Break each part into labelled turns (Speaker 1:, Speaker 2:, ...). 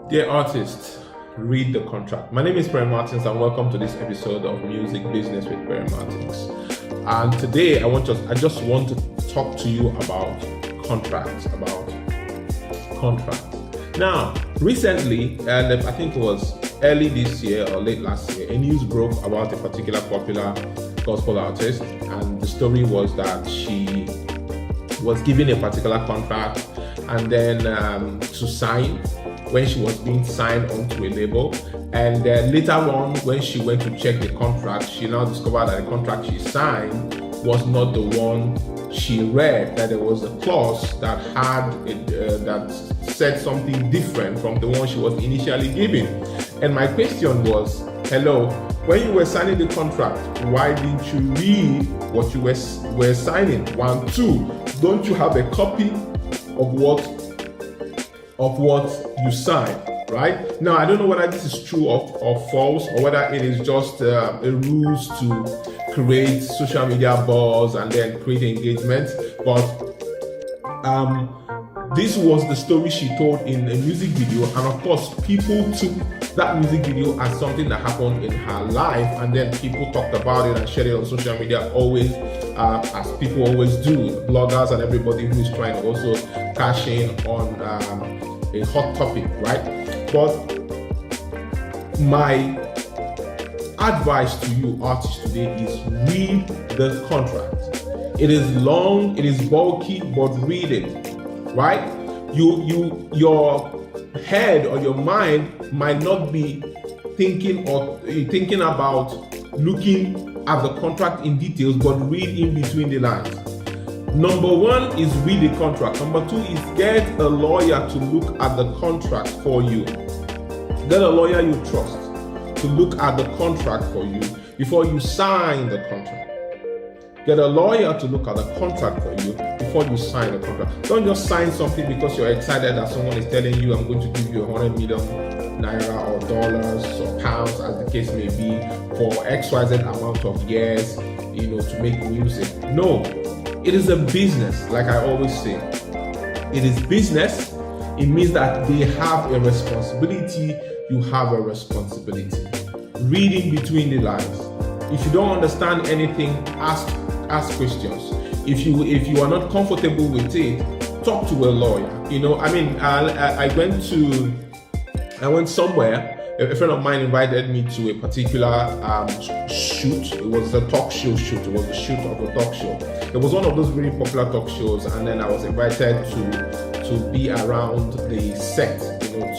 Speaker 1: Dear artists, read the contract. My name is Perry Martins and welcome to this episode of Music Business with Perry Martins. And today I just want to talk to you about contracts. Now, recently, and I think it was early this year or late last year, a news broke about a particular popular gospel artist, and the story was that she was given a particular contract and then to sign when she was being signed onto a label, and then later on when she went to check the contract, she now discovered that the contract she signed was not the one she read, that there was a clause that had that said something different from the one she was initially given. And my question was, hello, when you were signing the contract, why didn't you read what you were signing? 1, 2, don't you have a copy of what you signed, right? Now, I don't know whether this is true or false, or whether it is just a ruse to create social media buzz and then create engagement, but this was the story she told in a music video, and of course people took that music video as something that happened in her life, and then people talked about it and shared it on social media, always as people always do, bloggers and everybody who is trying to also cash in on a hot topic, right? But my advice to you artists today is read the contract. It is long, it is bulky, but read it, right? Your head or your mind might not be thinking about looking at the contract in details, but read in between the lines. Number 1 is read the contract. Number 2 is get a lawyer to look at the contract for you. Get a lawyer you trust to look at the contract for you before you sign the contract. Get a lawyer to look at the contract for you before you sign the contract. Don't just sign something because you're excited that someone is telling you, I'm going to give you 100 million naira or dollars or pounds, as the case may be, for XYZ amount of years, to make music. No, it is a business, like I always say. It is business. It means that they have a responsibility, you have a responsibility. Reading between the lines. If you don't understand anything, ask questions. If you are not comfortable with it, talk to a lawyer. I went somewhere. A friend of mine invited me to a particular shoot. It was a talk show shoot. It was a shoot of a talk show. It was one of those really popular talk shows, and then I was invited to be around the set,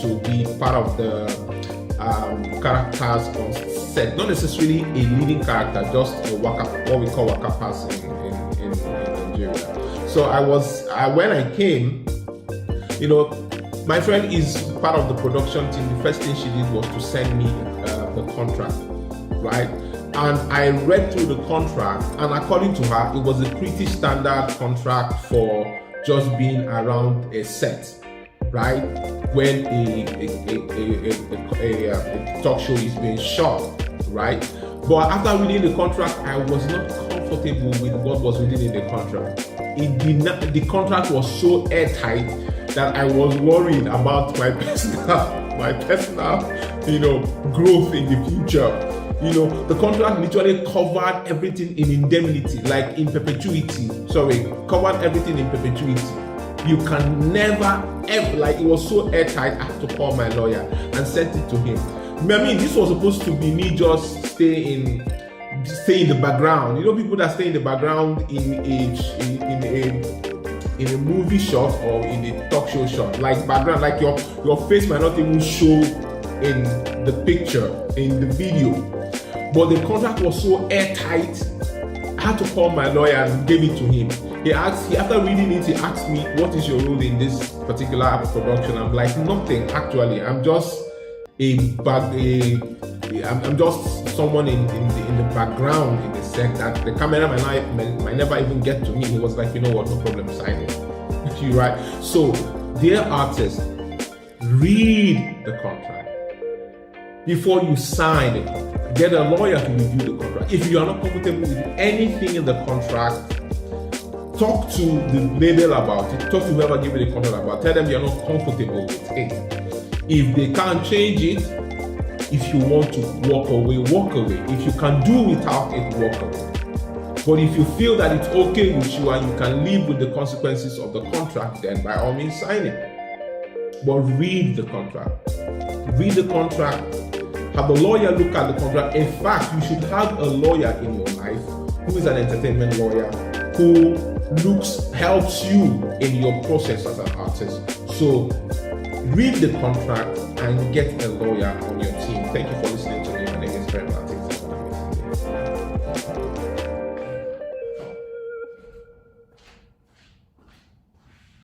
Speaker 1: to be part of the characters on set. Not necessarily a leading character, just what we call waka pass in Nigeria. So when I came, my friend is part of the production team. The first thing she did was to send me the contract, right? And I read through the contract, and according to her, it was a pretty standard contract for just being around a set, right? When a talk show is being shot, right? But after reading the contract, I was not comfortable with what was written in the contract. The contract was so airtight that I was worried about my personal, growth in the future. The contract literally covered everything in indemnity, like in perpetuity. Covered everything in perpetuity. You can never ever, it was so airtight, I had to call my lawyer and sent it to him. This was supposed to be me just stay in the background. People that stay in the background in a movie shot or in a talk show shot, like background, like your face might not even show in the picture, in the video. But the contract was so airtight, I had to call my lawyer and gave it to him. After reading it, he asked me, what is your role in this particular production? I'm like, nothing actually. I'm just I'm just someone in the background in the set that the camera might never even get to me. He was like, no problem, sign it. Right? So, dear artists, read the contract before you sign it. Get a lawyer to review the contract. If you are not comfortable with anything in the contract, talk to the label about it, talk to whoever gave you the contract about it, tell them you're not comfortable with it. If they can't change it, if you want to walk away, walk away. If you can do without it, walk away. But if you feel that it's okay with you and you can live with the consequences of the contract, then by all means sign it. But read the contract. Read the contract. Have a lawyer look at the contract. In fact, you should have a lawyer in your life who is an entertainment lawyer who helps you in your process as an artist. So read the contract and get a lawyer on your team. Thank you for listening.